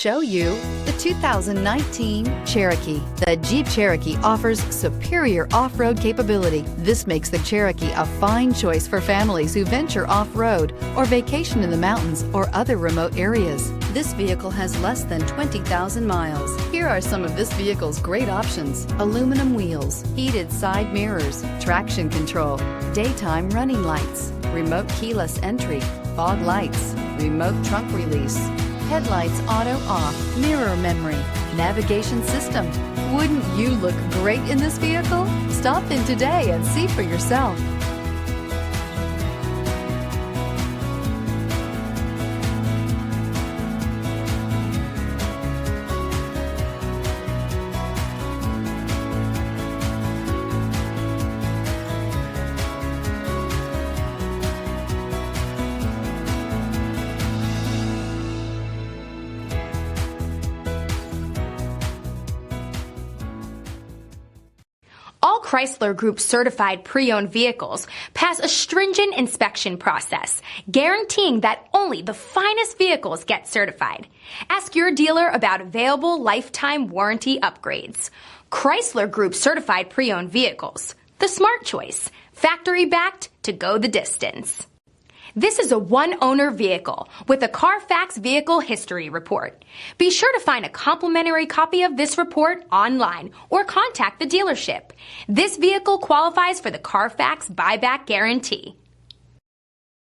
Show you the 2019 Cherokee. The Jeep Cherokee offers superior off-road capability. This makes the Cherokee a fine choice for families who venture off-road or vacation in the mountains or other remote areas. This vehicle has less than 20,000 miles. Here are some of this vehicle's great options: aluminum wheels, heated side mirrors, traction control, daytime running lights, remote keyless entry, fog lights, remote trunk release, headlights auto off, mirror memory, navigation system. Wouldn't you look great in this vehicle? Stop in today and see for yourself. All Chrysler Group certified pre-owned vehicles pass a stringent inspection process, guaranteeing that only the finest vehicles get certified. Ask your dealer about available lifetime warranty upgrades. Chrysler Group certified pre-owned vehicles, the smart choice, factory backed to go the distance. This is a one-owner vehicle with a CARFAX Vehicle History Report. Be sure to find a complimentary copy of this report online or contact the dealership. This vehicle qualifies for the CARFAX buyback guarantee.